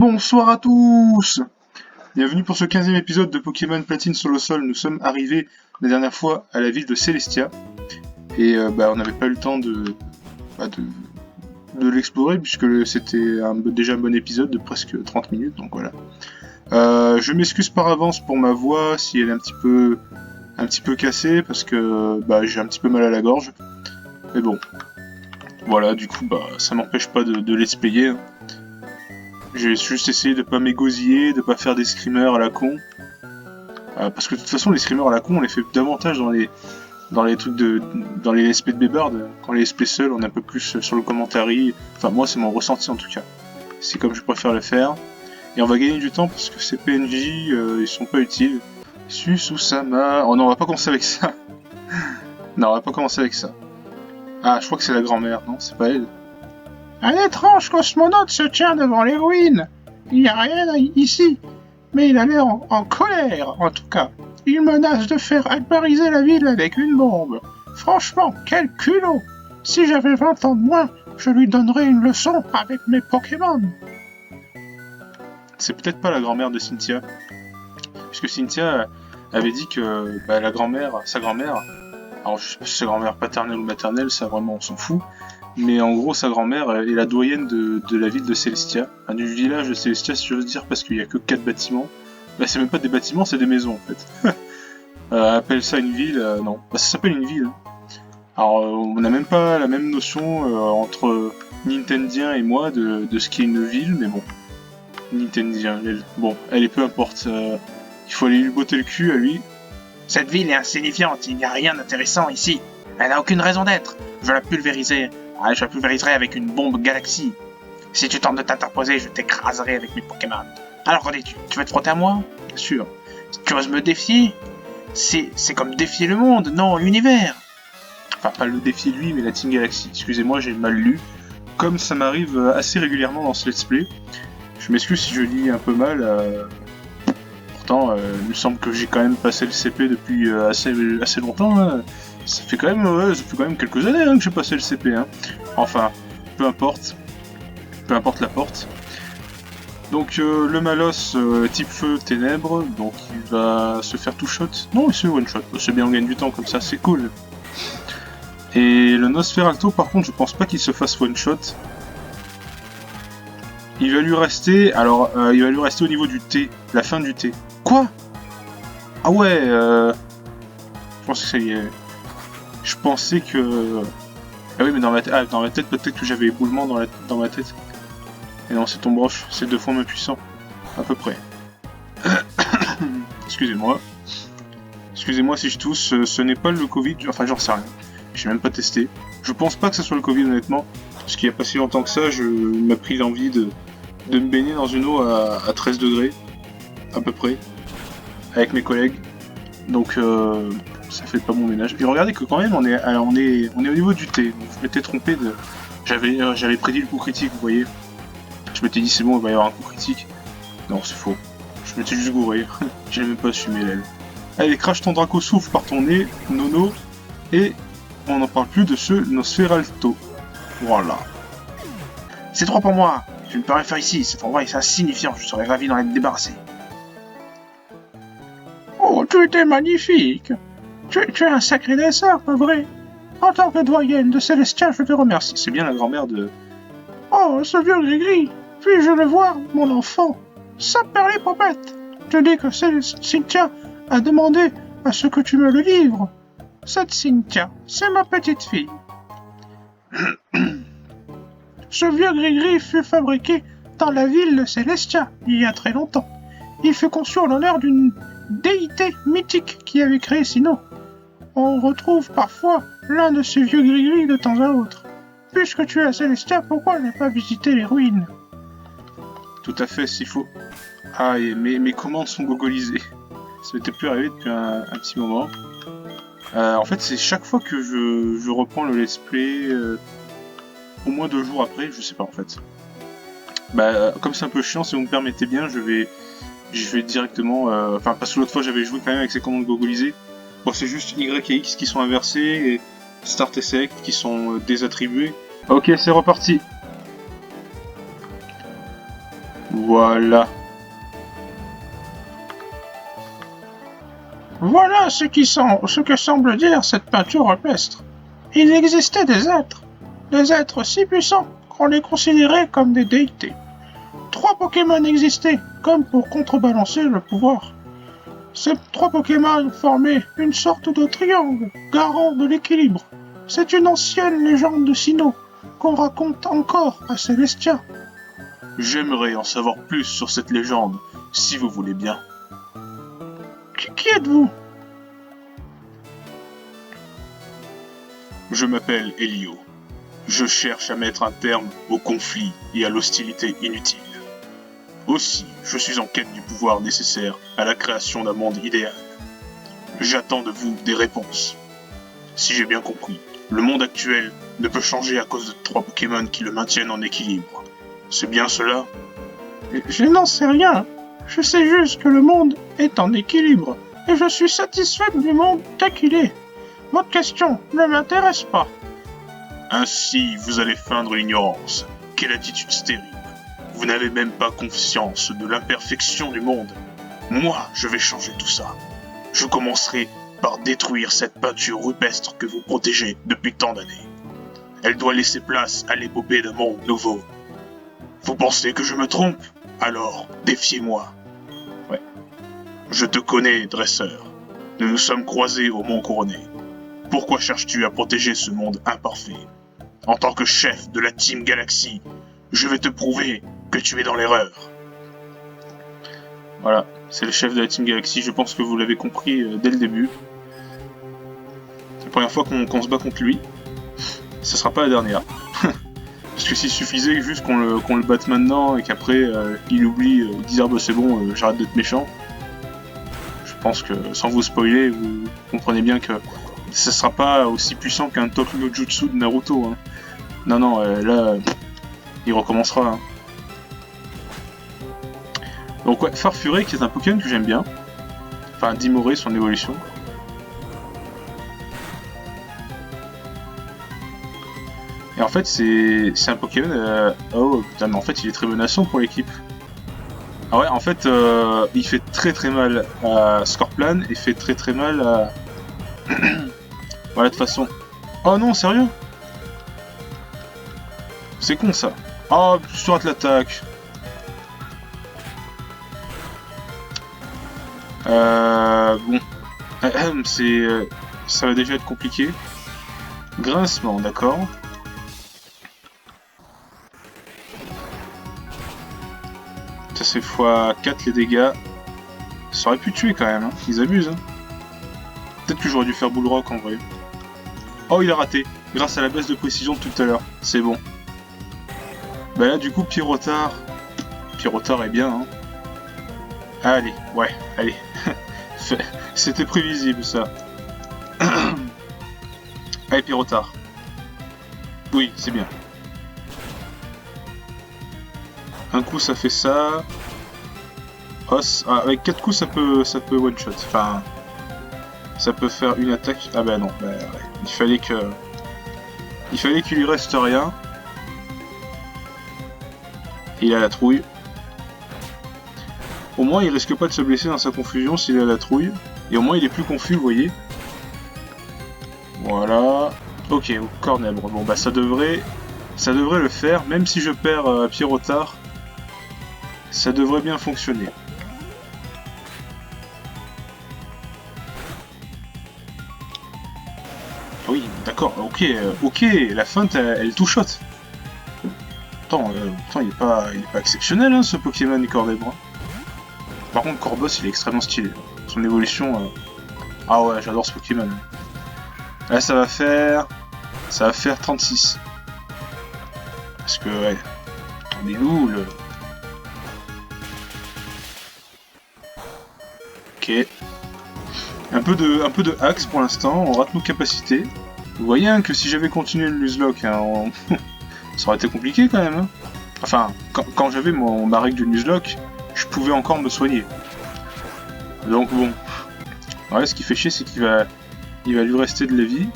Bonsoir à tous. Bienvenue pour ce 15e épisode de Pokémon Platine sur le sol. Nous sommes arrivés la dernière fois à la ville de Celestia. Et on n'avait pas eu le temps de l'explorer puisque c'était déjà un bon épisode de presque 30 minutes, donc voilà. Je m'excuse par avance pour ma voix si elle est un petit peu cassée parce que j'ai un petit peu mal à la gorge. Mais bon, voilà, du coup ça m'empêche pas de let's player, hein. J'ai juste essayé de pas m'égosiller, de pas faire des screamers à la con. Parce que de toute façon, les screamers à la con, on les fait davantage dans les trucs dans les SP de Bébard. Quand les SP seuls, on est un peu plus sur le commentary. Enfin, moi, c'est mon ressenti en tout cas. C'est comme je préfère le faire. Et on va gagner du temps parce que ces PNJ, ils sont pas utiles. Sususama. Oh non, on va pas commencer avec ça. Non, on va pas commencer avec ça. Ah, je crois que c'est la grand-mère, non? C'est pas elle. Un étrange cosmonaute se tient devant les ruines. Il n'y a rien ici, mais il a l'air en colère, en tout cas. Il menace de faire aquariser la ville avec une bombe. Franchement, quel culot! Si j'avais 20 ans de moins, je lui donnerais une leçon avec mes Pokémon. C'est peut-être pas la grand-mère de Cynthia. Puisque Cynthia avait dit que la grand-mère, sa grand-mère, alors je sais pas si c'est grand-mère paternelle ou maternelle, ça vraiment on s'en fout. Mais en gros, sa grand-mère est la doyenne de la ville de Celestia. Enfin, du village de Celestia, si j'ose dire, parce qu'il n'y a que 4 bâtiments. C'est même pas des bâtiments, c'est des maisons, en fait. Appelle ça une ville, non. Ça s'appelle une ville. Alors, on n'a même pas la même notion entre Nintendien et moi de ce qu'est une ville, mais bon. Nintendien, elle est peu importe. Il faut aller lui botter le cul à lui. Cette ville est insignifiante, il n'y a rien d'intéressant ici. Elle n'a aucune raison d'être. Je la pulvériserai. Je la pulvériserai avec une bombe galaxie. Si tu tentes de t'interposer, je t'écraserai avec mes Pokémon. Alors qu'en dis-tu? Tu veux te frotter à moi? Bien sûr. Tu oses me défier? C'est comme défier le monde, non l'univers. Enfin, pas le défier lui, mais la Team Galaxy. Excusez-moi, j'ai mal lu. Comme ça m'arrive assez régulièrement dans ce let's play. Je m'excuse si je lis un peu mal. Pourtant, il me semble que j'ai quand même passé le CP depuis assez longtemps. Hein. Ça fait quand même quelques années que j'ai passé le CP. Hein. Enfin, peu importe la porte. Donc le Malos type feu ténèbres, donc il va se faire tout shot. Non, il se one shot. C'est bien, on gagne du temps comme ça, c'est cool. Et le Nosferalto, par contre, je pense pas qu'il se fasse one shot. Il va lui rester, au niveau du T, la fin du T. Quoi? Ah ouais, je pense que ça y est. Je pensais que... Ah oui, mais dans ma tête, peut-être que j'avais éboulement dans ma tête. Et non, c'est ton broche, c'est 2 fois moins puissant. À peu près. Excusez-moi. Excusez-moi si je tousse, ce n'est pas le Covid, enfin j'en sais rien. J'ai même pas testé. Je pense pas que ce soit le Covid honnêtement. Parce qu'il y a pas si longtemps que ça, il m'a pris l'envie de me baigner dans une eau à 13 degrés. À peu près. Avec mes collègues. Donc ça fait pas mon ménage. Et regardez que quand même on est au niveau du T. Donc, je m'étais trompé de. J'avais prédit le coup critique, vous voyez. Je m'étais dit c'est bon, il va y avoir un coup critique. Non, c'est faux. Je m'étais juste gouré. J'ai même pas assumé l'aile. Allez, crache ton Draco souffle par ton nez, Nono. Et on n'en parle plus de ce Nosferalto. Voilà. C'est trop pour moi. Je ne peux rien faire ici. Cet endroit est insignifiant. Je serais ravi d'en être débarrassé. Oh, tu étais magnifique. Tu es un sacré dessert, pas vrai? En tant que doyenne de Celestia, je te remercie. C'est bien la grand-mère de... Oh, ce vieux gris-gris. Puis-je le voir, mon enfant? Saperlipopette. Tu dis que Cynthia a demandé à ce que tu me le livres. Cette Cynthia, c'est ma petite fille. Ce vieux gris-gris fut fabriqué dans la ville de Celestia, il y a très longtemps. Il fut conçu en l'honneur d'une déité mythique qui avait créé Sinnoh. On retrouve parfois l'un de ces vieux gris-gris de temps à autre. Puisque tu es à Celestia, pourquoi ne pas visiter les ruines? Tout à fait, s'il faut. Ah, et mes commandes sont gogolisées. Ça m'était plus arrivé depuis un petit moment. En fait, c'est chaque fois que je reprends le let's play, au moins 2 jours après, je sais pas en fait. Comme c'est un peu chiant, si vous me permettez bien, je vais directement... Enfin, parce que l'autre fois, j'avais joué quand même avec ces commandes gogolisées. Bon, c'est juste Y et X qui sont inversés, et Start et Select qui sont désattribués. Ok, c'est reparti. Voilà. Voilà ce que semble dire cette peinture rupestre. Il existait des êtres si puissants qu'on les considérait comme des déités. 3 Pokémon existaient, comme pour contrebalancer le pouvoir. Ces 3 Pokémon formaient une sorte de triangle, garant de l'équilibre. C'est une ancienne légende de Sinnoh, qu'on raconte encore à Celestia. J'aimerais en savoir plus sur cette légende, si vous voulez bien. Qui êtes-vous? Je m'appelle Elio. Je cherche à mettre un terme au conflit et à l'hostilité inutile. Aussi, je suis en quête du pouvoir nécessaire à la création d'un monde idéal. J'attends de vous des réponses. Si j'ai bien compris, le monde actuel ne peut changer à cause de 3 Pokémon qui le maintiennent en équilibre. C'est bien cela? Je n'en sais rien. Je sais juste que le monde est en équilibre et je suis satisfait du monde tel qu'il est. Votre question ne m'intéresse pas. Ainsi, vous allez feindre l'ignorance. Quelle attitude stérile. Vous n'avez même pas conscience de l'imperfection du monde. Moi, je vais changer tout ça. Je commencerai par détruire cette peinture rupestre que vous protégez depuis tant d'années. Elle doit laisser place à l'épopée d'un monde nouveau. Vous pensez que je me trompe? Alors, défiez-moi. Ouais. Je te connais, dresseur. Nous nous sommes croisés au Mont Couronné. Pourquoi cherches-tu à protéger ce monde imparfait? En tant que chef de la Team Galaxy, je vais te prouver que tu es dans l'erreur. Voilà, c'est le chef de la Team Galaxy, je pense que vous l'avez compris dès le début. C'est la première fois qu'on se bat contre lui. Ce sera pas la dernière. Parce que s'il suffisait juste qu'on le batte maintenant et qu'après il oublie, il dise bah c'est bon, j'arrête d'être méchant. Je pense que sans vous spoiler, vous comprenez bien que ce sera pas aussi puissant qu'un Toku no Jutsu de Naruto. Hein. Non, là, il recommencera. Hein. Donc ouais, Farfuré qui est un Pokémon que j'aime bien. Enfin, Dimoré, son évolution. Et en fait, c'est un Pokémon... Oh putain, mais en fait, il est très menaçant pour l'équipe. Ah ouais, en fait, il fait très mal à Scorplan et fait très mal à... Voilà, de toute façon. Oh non, sérieux? C'est con ça. Oh, je rate l'attaque. Bon. Ça va déjà être compliqué. Grincement, d'accord. Ça c'est x4 les dégâts. Ça aurait pu tuer quand même, hein. Ils abusent. Hein. Peut-être que j'aurais dû faire Bull Rock en vrai. Oh, il a raté. Grâce à la baisse de précision de tout à l'heure. C'est bon. Bah là, du coup, Pyrotard. Pyrotard est bien, hein. Allez, ouais, allez. C'était prévisible, ça. Allez, Pyrotard. Oui, c'est bien. Un coup, ça fait ça. Os. Ah, avec 4 coups, ça peut one-shot. Enfin... Ça peut faire une attaque... Ah bah non, bah, ouais. Il fallait qu'il lui reste rien. Il a la trouille. Au moins, il risque pas de se blesser dans sa confusion s'il a la trouille. Et au moins, il est plus confus, vous voyez. Voilà. Ok, Cornèbre. Bon, bah ça devrait le faire. Même si je perds Pyrotard, ça devrait bien fonctionner. Oui, d'accord, ok, la feinte, elle tout-shot. Attends, il est pas exceptionnel, hein, ce Pokémon Cornèbre. Par contre, Corboss, il est extrêmement stylé. Son évolution... Ah ouais, j'adore ce Pokémon. Là, ça va faire 36. Parce que, ouais... On est où, le... Ok. Un peu de axe pour l'instant, on rate nos capacités. Vous voyez hein, que si j'avais continué le Nuzlocke, hein, ça aurait été compliqué quand même. Hein. Enfin, quand j'avais ma règle du Nuzlocke, je pouvais encore me soigner. Donc bon. Ouais, ce qui fait chier, c'est qu'il va lui rester de la vie.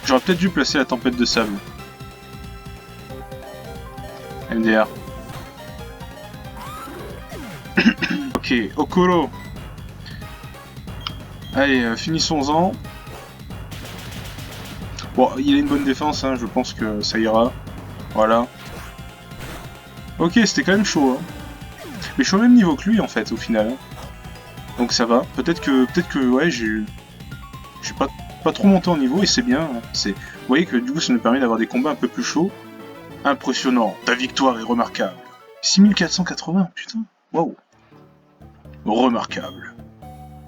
J'aurais peut-être dû placer la tempête de sable. MDR. Ok, Okoro. Allez, finissons-en. Bon, il a une bonne défense, hein, je pense que ça ira. Voilà. Ok, c'était quand même chaud. Hein. Mais je suis au même niveau que lui, en fait, au final. Hein. Donc ça va. Peut-être que, ouais, j'ai pas trop monté en niveau et c'est bien. Hein. Vous voyez que du coup, ça nous permet d'avoir des combats un peu plus chauds. Impressionnant. Ta victoire est remarquable. 6480, putain. Waouh. Remarquable.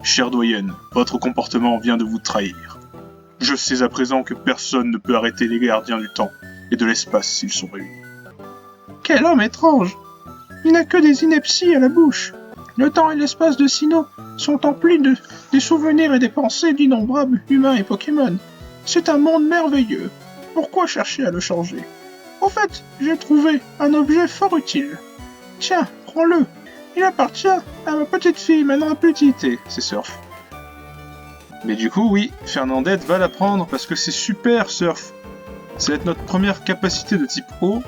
Chère doyenne, votre comportement vient de vous trahir. Je sais à présent que personne ne peut arrêter les gardiens du temps et de l'espace s'ils sont réunis. Quel homme étrange! Il n'a que des inepties à la bouche. Le temps et l'espace de Sinnoh sont emplis des souvenirs et des pensées d'innombrables humains et Pokémon. C'est un monde merveilleux. Pourquoi chercher à le changer? Au fait, j'ai trouvé un objet fort utile. Tiens, prends-le. Il appartient à ma petite fille, maintenant petite. C'est Surf. Mais du coup, oui, Fernandette va la prendre parce que c'est super Surf. Ça va être notre première capacité de type eau.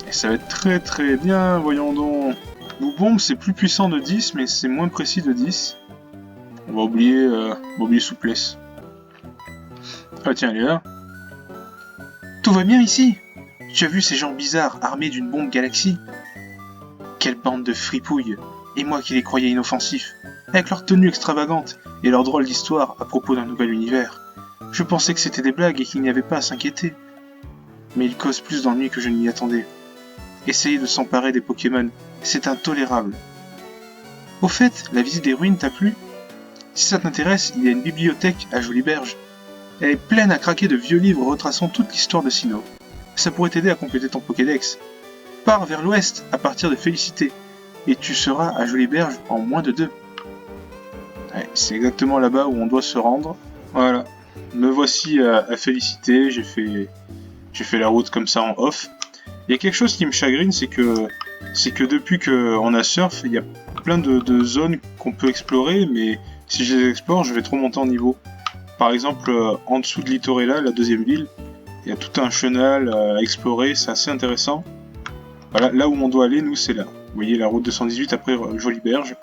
Et ça va être très très bien, voyons donc. Boubombe, c'est plus puissant de 10, mais c'est moins précis de 10. On va oublier souplesse. Ah tiens, elle est là. Tout va bien ici? Tu as vu ces gens bizarres armés d'une bombe galaxie? Quelle bande de fripouilles! Et moi qui les croyais inoffensifs, avec leur tenue extravagante et leur drôle d'histoire à propos d'un nouvel univers. Je pensais que c'était des blagues et qu'il n'y avait pas à s'inquiéter. Mais ils causent plus d'ennuis que je n'y attendais. Essayer de s'emparer des Pokémon, c'est intolérable. Au fait, la visite des ruines t'a plu? Si ça t'intéresse, il y a une bibliothèque à Joliberge. Elle est pleine à craquer de vieux livres retraçant toute l'histoire de Sinnoh. Ça pourrait t'aider à compléter ton Pokédex. Pars vers l'ouest à partir de Félicité, et tu seras à Joliberge en moins de 2. Ouais, c'est exactement là-bas où on doit se rendre. Voilà. Me voici à Félicité, j'ai fait la route comme ça en off. Il y a quelque chose qui me chagrine, c'est que depuis qu'on a Surf, il y a plein de zones qu'on peut explorer, mais si je les explore, je vais trop monter en niveau. Par exemple, en dessous de Litorella, la deuxième ville, il y a tout un chenal à explorer, c'est assez intéressant. Voilà, là où on doit aller, nous, c'est là. Vous voyez la route 218 après Joliberge.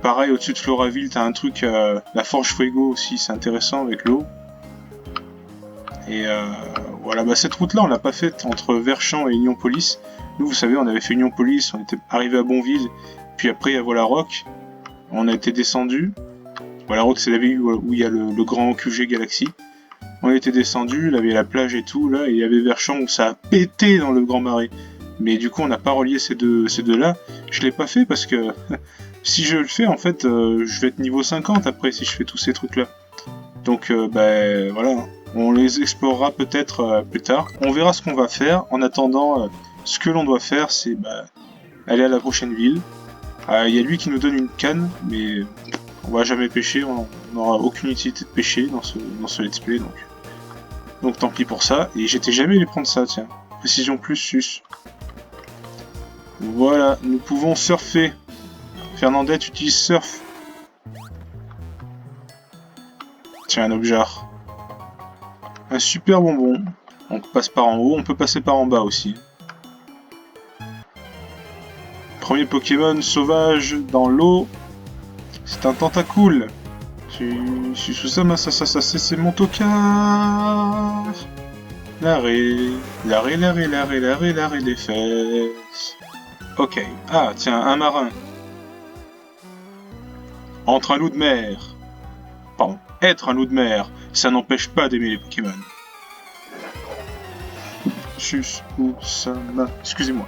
Pareil, au-dessus de Floraville, t'as un truc, la Forge Fuego aussi, c'est intéressant avec l'eau. Et voilà, bah cette route-là, on l'a pas faite entre Verchamp et Union Police. Nous, vous savez, on avait fait Union Police, on était arrivé à Bonville, puis après à Voilà-Rock, on a été descendu. Voilà-Rock, c'est la ville où il y a le grand QG Galaxy. On était descendu, là, il y avait la plage et tout, là, et il y avait Verchamp où ça a pété dans le Grand Marais. Mais du coup, on n'a pas relié ces deux-là. Je l'ai pas fait parce que si je le fais, en fait, je vais être niveau 50 après si je fais tous ces trucs-là. Donc, voilà. On les explorera peut-être plus tard. On verra ce qu'on va faire. En attendant, ce que l'on doit faire, c'est aller à la prochaine ville. Il y a lui qui nous donne une canne, mais on va jamais pêcher. On n'aura aucune utilité de pêcher dans ce let's play. Donc tant pis pour ça. Et j'étais jamais allé prendre ça, tiens. Précision plus sus. Voilà, nous pouvons surfer. Fernandette utilise surf. Tiens, un objet. Un super bonbon. On passe par en haut, on peut passer par en bas aussi. Premier Pokémon sauvage dans l'eau. C'est un Tentacool. Je suis sous ça, c'est mon tocard. L'arrêt des fesses. Ok. Ah, tiens, un marin. Entre un loup de mer. Pardon, être un loup de mer, ça n'empêche pas d'aimer les Pokémon. Excusez-moi.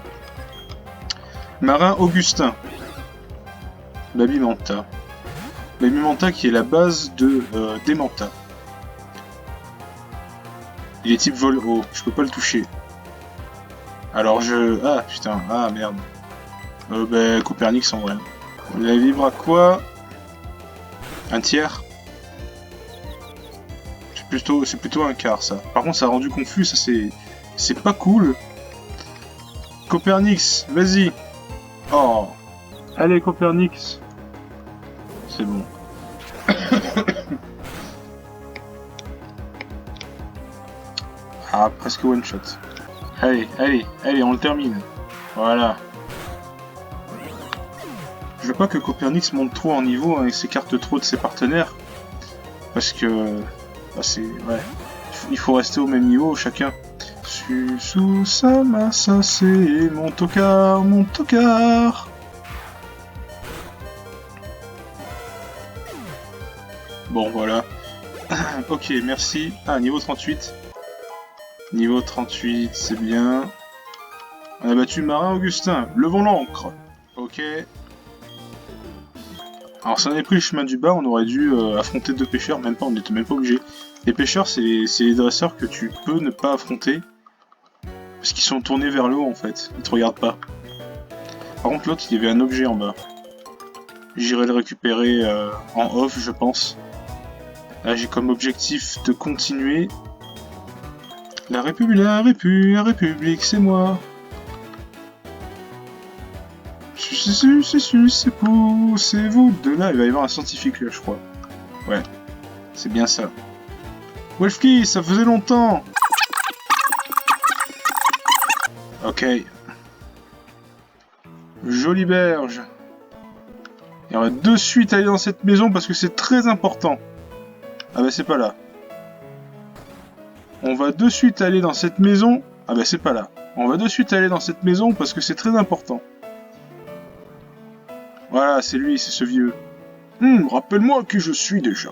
Marin Augustin. Babimanta. Babimanta qui est la base de Démenta. Il est type vol haut, je peux pas le toucher. Alors ah putain, ah merde. Copernic en vrai. La vibre à quoi? Un tiers? C'est plutôt un quart ça. Par contre ça a rendu confus, ça c'est pas cool. Copernix, vas-y. Oh. Allez Copernix. C'est bon. Ah, presque one shot. Allez, on le termine. Voilà. Je veux pas que Copernix monte trop en niveau hein, et s'écarte trop de ses partenaires. Parce que... Bah c'est... Ouais. Il faut rester au même niveau chacun. Sous sa massa, c'est mon tocard, mon tocard. Bon, voilà. Ok, merci. Ah, niveau 38. Niveau 38, c'est bien. On a battu Marin Augustin. Levons l'ancre. Ok. Alors, si on avait pris le chemin du bas, on aurait dû affronter deux pêcheurs. Même pas, on n'était même pas obligé. Les pêcheurs, c'est les dresseurs que tu peux ne pas affronter. Parce qu'ils sont tournés vers le haut, en fait. Ils te regardent pas. Par contre, l'autre, il y avait un objet en bas. J'irai le récupérer en off, je pense. Là, j'ai comme objectif de continuer. La République, c'est moi. C'est pour, c'est vous de là. Il va y avoir un scientifique là, je crois. Ouais, c'est bien ça. Wolfki, ça faisait longtemps. Ok. Jolie berge. Et on va de suite aller dans cette maison parce que c'est très important. Ah bah c'est pas là. On va de suite aller dans cette maison. Ah bah c'est pas là. On va de suite aller dans cette maison parce que c'est très important. Voilà, c'est lui, c'est ce vieux. Rappelle-moi qui je suis déjà.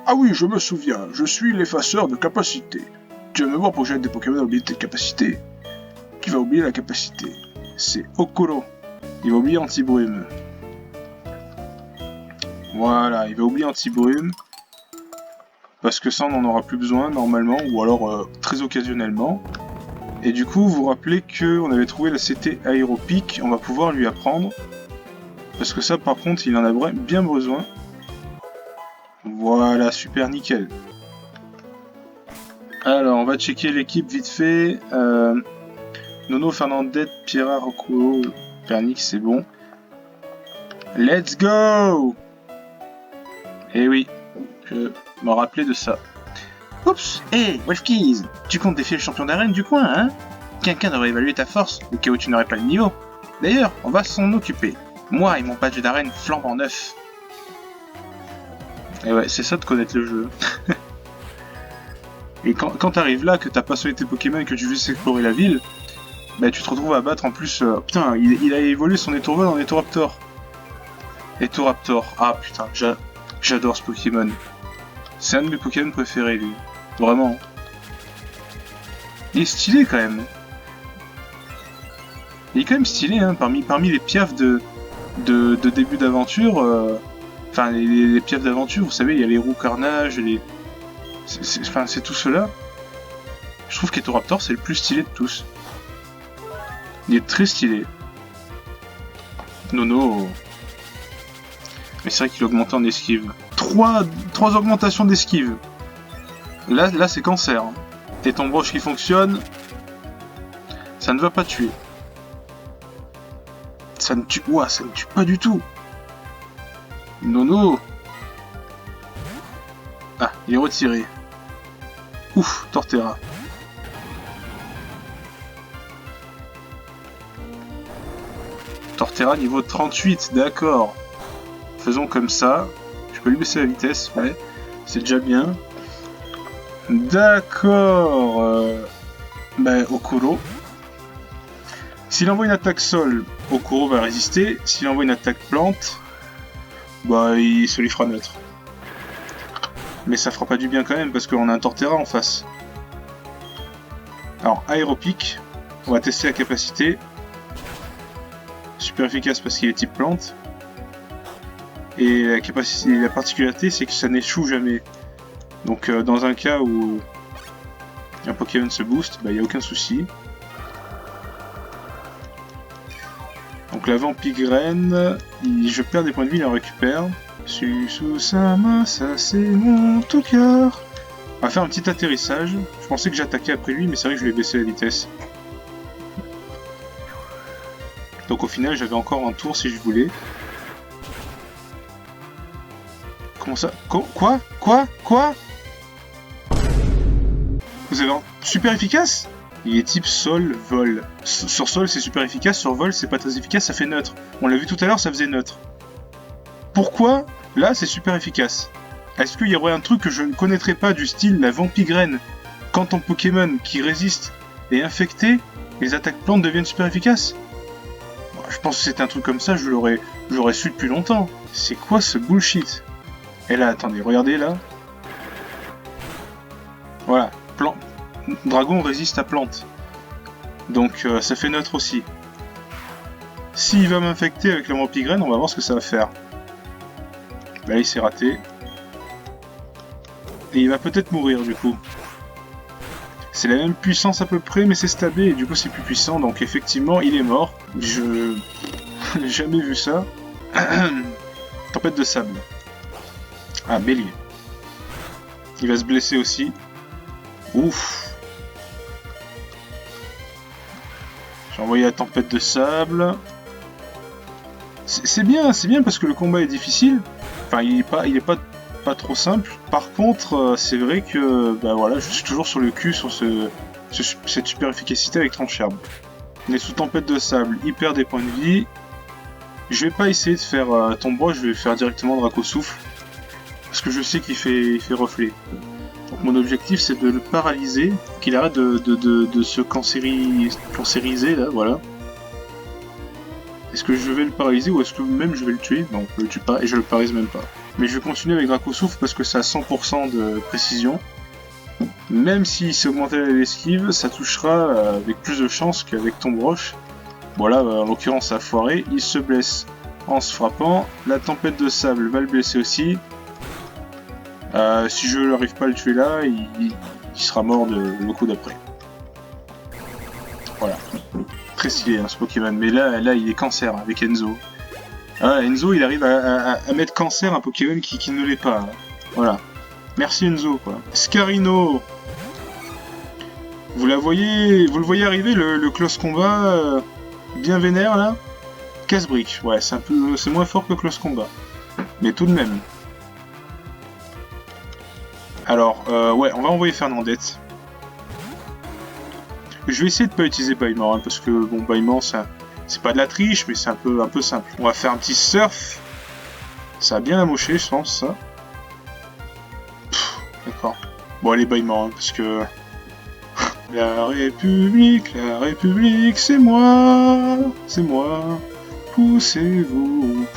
Ah oui, je me souviens, je suis l'effaceur de capacité. Tu vas me voir pour que j'aide des Pokémon à oublier tes capacités. Qui va oublier la capacité? C'est Okoro. Il va oublier anti-brume. Voilà, il va oublier anti-brume. Parce que ça, on n'en aura plus besoin normalement, ou alors très occasionnellement. Et du coup, vous vous rappelez qu'on avait trouvé la CT Aéropique, on va pouvoir lui apprendre. Parce que ça, par contre, il en a bien besoin. Voilà, super nickel. Alors, on va checker l'équipe vite fait. Nono, Fernandez, Pierre, Rocco, Pernix, c'est bon. Let's go! Eh oui, je me rappelais de ça. Oups, hé, Wolfkeys, tu comptes défier le champion d'arène du coin, hein? Quelqu'un devrait évaluer ta force, au cas où tu n'aurais pas le niveau. D'ailleurs, on va s'en occuper. Moi et mon badge d'arène flambant neuf. Et ouais, c'est ça de connaître le jeu. Et quand t'arrives là, que t'as pas soigné tes Pokémon et que tu veux explorer la ville, bah tu te retrouves à battre en plus... putain, il a évolué son Etorvol en Etoraptor. Etoraptor, ah putain, j'adore ce Pokémon. C'est un de mes Pokémon préférés, lui. Vraiment. Il est stylé quand même. Il est quand même stylé, hein, parmi les piafs de début d'aventure. Enfin, les piafs d'aventure, vous savez, il y a les roues carnage, c'est tout cela. Je trouve qu'Etoraptor, c'est le plus stylé de tous. Il est très stylé. Nono. Mais c'est vrai qu'il augmente en esquive. 3 augmentations d'esquive. Là c'est cancer. Et ton broche qui fonctionne, ça ne va pas tuer. Ça ne tue... Ouah, ça ne tue pas du tout. Nono. Ah, il est retiré. Ouf, Torterra. Torterra niveau 38, d'accord. Faisons comme ça. Je peux lui baisser la vitesse, ouais. C'est déjà bien. D'accord. Ben, Okoro. S'il envoie une attaque sol, Okoro va résister. S'il envoie une attaque plante, bah, se lui fera neutre. Mais ça fera pas du bien quand même, parce qu'on a un Torterra en face. Alors, Aéropique. On va tester la capacité. Super efficace parce qu'il est type plante. Et la capacité, la particularité, c'est que ça n'échoue jamais. Donc dans un cas où un Pokémon se booste, il n'y a aucun souci. Donc la Vampigraine, je perds des points de vie, il en récupère. Sous sa main, ça c'est mon tout cœur. On va faire un petit atterrissage. Je pensais que j'attaquais après lui, mais c'est vrai que je lui ai baissé la vitesse. Donc au final, j'avais encore un tour si je voulais. Comment ça? Quoi? Vous avez un... Super efficace? Il est type sol, vol. Sur sol, c'est super efficace, sur vol, c'est pas très efficace, ça fait neutre. On l'a vu tout à l'heure, ça faisait neutre. Pourquoi, là, c'est super efficace? Est-ce qu'il y aurait un truc que je ne connaîtrais pas du style la Vampigraine? Quand ton Pokémon qui résiste est infecté, les attaques plantes deviennent super efficaces? Bon, je pense que c'est un truc comme ça, je l'aurais su depuis longtemps. C'est quoi ce bullshit? Et là, attendez, regardez là. Voilà, Dragon résiste à plante. Donc ça fait neutre aussi. S'il va m'infecter avec la Vampigraine, on va voir ce que ça va faire. Là, il s'est raté. Et il va peut-être mourir du coup. C'est la même puissance à peu près, mais c'est stabé et du coup c'est plus puissant. Donc effectivement, il est mort. Je n'ai jamais vu ça. Tempête de sable. Ah, bélier. Il va se blesser aussi. Ouf. J'ai envoyé la tempête de sable. C'est bien parce que le combat est difficile. Enfin, il est pas trop simple. Par contre, c'est vrai que bah voilà, je suis toujours sur le cul sur cette super efficacité avec Trancherbe. On est sous tempête de sable, il perd des points de vie. Je vais pas essayer de faire Tombroche, je vais faire directement Draco Souffle. Parce que je sais qu'il fait reflet. Donc mon objectif c'est de le paralyser, qu'il arrête de se cancériser là, voilà. Est-ce que je vais le paralyser ou est-ce que même je vais le tuer? Non, je le tue pas et je le paralyse même pas. Mais je vais continuer avec Draco Souffle parce que ça a 100% de précision. Même s'il s'est augmenté l'esquive, ça touchera avec plus de chance qu'avec Tombroche. Voilà, en l'occurrence ça a foiré, il se blesse en se frappant. La tempête de sable va le blesser aussi. Si je n'arrive pas à le tuer là, il sera mort le coup d'après. Voilà. Très stylé hein, ce Pokémon, mais là il est cancer avec Enzo. Ah, Enzo il arrive à mettre cancer à un Pokémon qui ne l'est pas. Hein. Voilà. Merci Enzo quoi. Scarino. Vous le voyez arriver le close combat bien vénère là. Casse-brique, ouais, c'est moins fort que close combat. Mais tout de même. Alors, ouais, on va envoyer Fernandette. Je vais essayer de pas utiliser Baimor, hein, parce que bon, Baimor, c'est pas de la triche, mais c'est un peu simple. On va faire un petit surf. Ça a bien amoché, je pense, ça. D'accord. Bon, allez, Baimor, hein, parce que... La République, c'est moi, poussez-vous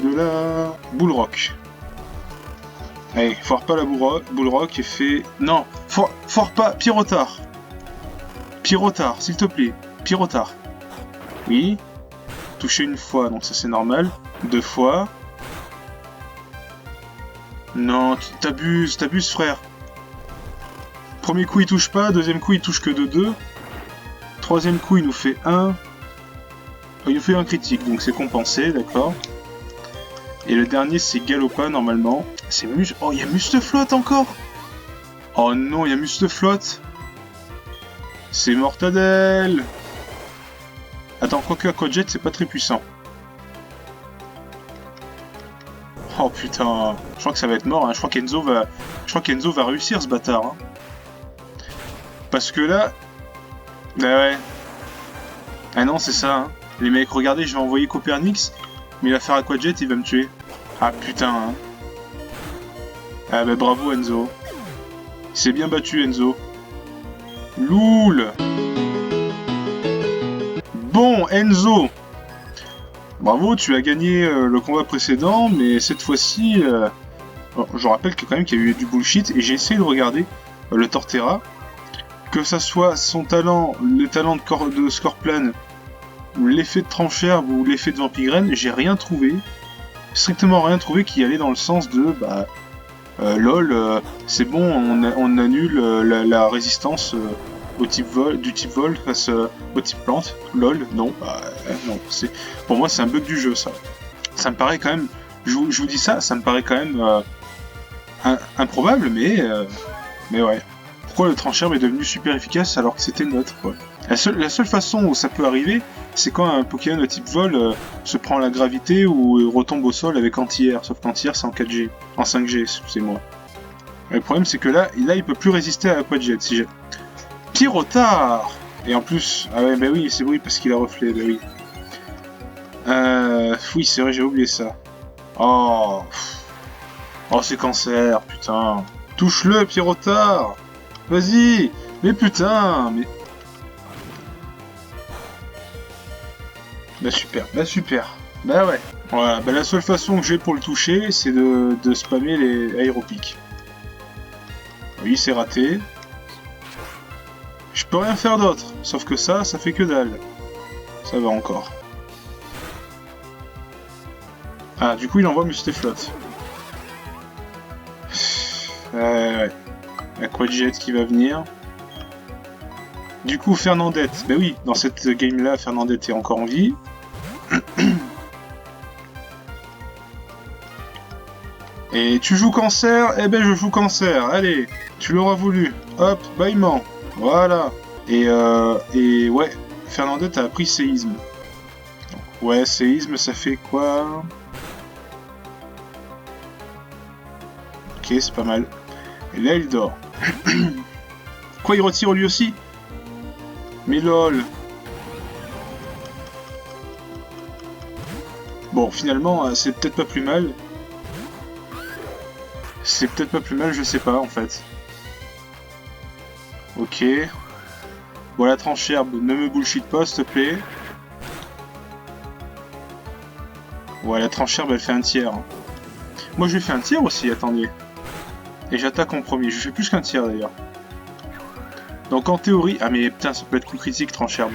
de là. Bullrock. Allez, foire pas la Bullrock et fait... Non, foire pas, Pyrotard. Pyrotard, s'il te plaît, Pyrotard. Oui. Touché une fois, donc ça c'est normal. 2 fois. Non, t'abuses frère. Premier coup il touche pas, deuxième coup il touche que de 2. Troisième coup il nous fait 1. Il nous fait un critique, donc c'est compensé, d'accord. Et le dernier c'est Galopin normalement. C'est Oh, il y a Mustaflotte encore. Oh non, il y a Mustaflotte. C'est Mortadelle. Attends, quoique Aquajet c'est pas très puissant. Oh putain, je crois que ça va être mort, hein. Je crois qu'Enzo va réussir ce bâtard. Hein. Parce que là... Bah ouais. Ah non, c'est ça. Hein. Les mecs, regardez, je vais envoyer Copernix, mais il va faire Aquajet, il va me tuer. Ah putain. Hein. Ah bah bravo Enzo. Il s'est bien battu Enzo. Loul. Bon Enzo. Bravo, tu as gagné le combat précédent, mais cette fois-ci... Bon, je rappelle quand même qu'il y a eu du bullshit, et j'ai essayé de regarder le Torterra. Que ça soit son talent, le talent de Scorpion, ou l'effet de Trancherbe, ou l'effet de Vampigraine, j'ai rien trouvé. Strictement rien trouvé qui allait dans le sens de... Bah, lol, c'est bon, on annule la résistance du type vol face au type plante. Lol, non, bah, non. Pour moi, c'est un bug du jeu, ça. Ça me paraît quand même... Je vous dis ça, ça me paraît quand même improbable, mais ouais. Pourquoi le Trancherbe est devenu super efficace alors que c'était neutre, quoi. La seule façon où ça peut arriver, c'est quand un Pokémon de type vol se prend la gravité ou retombe au sol avec anti-air, sauf qu'anti-air c'est en 4G, en 5G, c'est moi. Le problème c'est que là il peut plus résister à Aquajet. Pyrotard. Et en plus... Ah ouais, bah oui, c'est oui, parce qu'il a reflet, bah oui. Oui, c'est vrai, j'ai oublié ça. Oh... Oh, c'est cancer, putain. Touche-le, Pyrotard. Vas-y. Mais putain, mais... Bah super, bah super. Bah ouais. Voilà, bah la seule façon que j'ai pour le toucher, c'est de spammer les aéropiques. Oui, c'est raté. Je peux rien faire d'autre, sauf que ça fait que dalle. Ça va encore. Ah, du coup, il envoie Mustéflotte. Ouais. Aquajet qui va venir. Du coup, Fernandette. Bah oui, dans cette game-là, Fernandette est encore en vie. Et tu joues cancer? Eh ben, je joue cancer. Allez, tu l'auras voulu. Hop, bâillement. Voilà. Et ouais, Fernandette a appris séisme. Ouais, séisme, ça fait quoi? Ok, c'est pas mal. Et là, il dort. Quoi, il retire lui aussi? Mais lol. Bon, finalement, c'est peut-être pas plus mal. C'est peut-être pas plus mal, je sais pas, en fait. Ok. Bon, la tranche herbe, ne me bullshit pas, s'il te plaît. Ouais, la tranche herbe, elle fait un tiers. Moi, je fais un tiers aussi, attendez. Et j'attaque en premier. Je fais plus qu'un tiers, d'ailleurs. Donc, en théorie... Ah, mais putain, ça peut être coup critique, tranche herbe.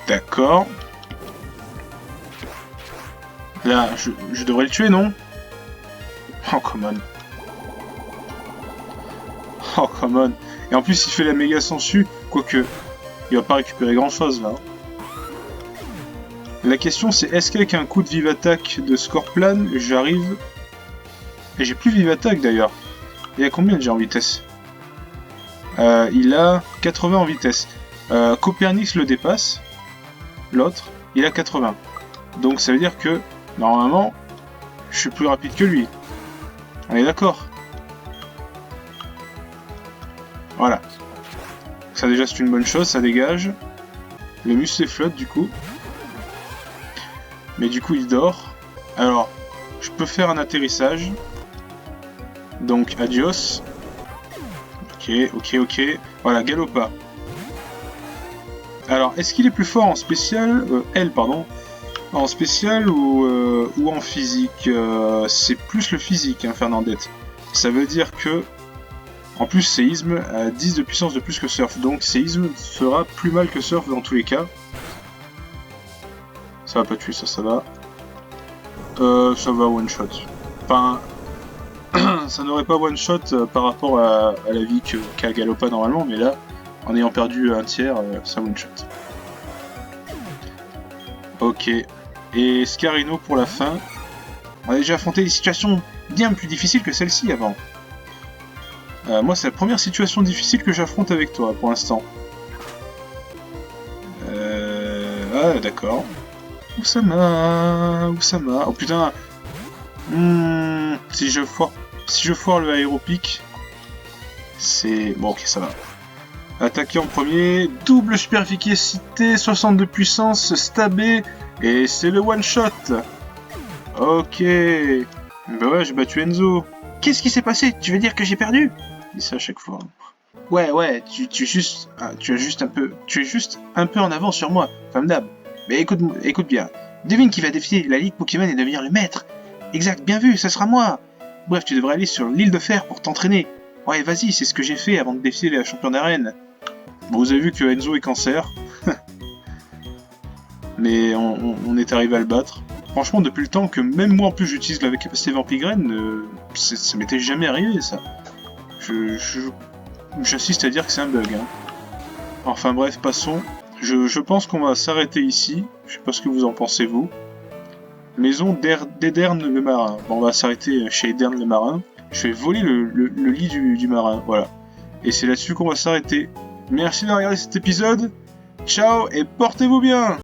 D'accord. Là, je devrais le tuer, non? Oh, come on. Oh, come on. Et en plus, il fait la méga sangsue, quoique, il va pas récupérer grand-chose, là. La question, c'est est-ce qu'avec un coup de vive attaque de Scorplan, j'arrive... Et j'ai plus vive attaque, d'ailleurs. Il a combien déjà en vitesse? Il a 80 en vitesse. Copernicus le dépasse. L'autre, il a 80. Donc ça veut dire que, normalement, je suis plus rapide que lui. On est d'accord? Voilà. Ça déjà c'est une bonne chose, ça dégage. Le muscle flotte du coup. Mais du coup il dort. Alors, je peux faire un atterrissage. Donc adios. Ok. Voilà, Galopa. Alors, est-ce qu'il est plus fort en spécial elle, pardon. En spécial ou en physique c'est plus le physique, hein, Fernandette. Ça veut dire que, en plus, séisme a 10 de puissance de plus que surf. Donc, séisme fera plus mal que surf dans tous les cas. Ça va pas tuer, ça va. Ça va one shot. Enfin, ça n'aurait pas one shot par rapport à la vie qu'a Galopa normalement, mais là, en ayant perdu un tiers, ça one shot. Ok. Et Scarino pour la fin. On a déjà affronté des situations bien plus difficiles que celle-ci avant. Moi, c'est la première situation difficile que j'affronte avec toi pour l'instant. Ah, d'accord. Oussama. Oh putain. Si je foire le aéropic, c'est... Bon, ok, ça va. Attaquer en premier, double super efficacité, 62 puissance, stabé, et c'est le one shot. Ok. Bah ouais, j'ai battu Enzo. Qu'est-ce qui s'est passé? Tu veux dire que j'ai perdu? Il dit ça à chaque fois. Ouais, tu es juste un peu en avance sur moi, femme d'âme. Mais écoute bien. Devine qui va défier la Ligue Pokémon et devenir le maître. Exact, bien vu, ça sera moi. Bref, tu devrais aller sur l'île de fer pour t'entraîner. Ouais, vas-y, c'est ce que j'ai fait avant de défier les champions d'arène. Bon, vous avez vu que Enzo est cancer. Mais on est arrivé à le battre. Franchement, depuis le temps que même moi en plus j'utilise la capacité Vampigraine, ça m'était jamais arrivé ça. J'insiste à dire que c'est un bug. Hein. Enfin bref, passons. Je pense qu'on va s'arrêter ici. Je sais pas ce que vous en pensez vous. Maison d'Edern le marin. Bon, on va s'arrêter chez Edern le marin. Je vais voler le lit du marin, voilà. Et c'est là-dessus qu'on va s'arrêter. Merci d'avoir regardé cet épisode. Ciao et portez-vous bien!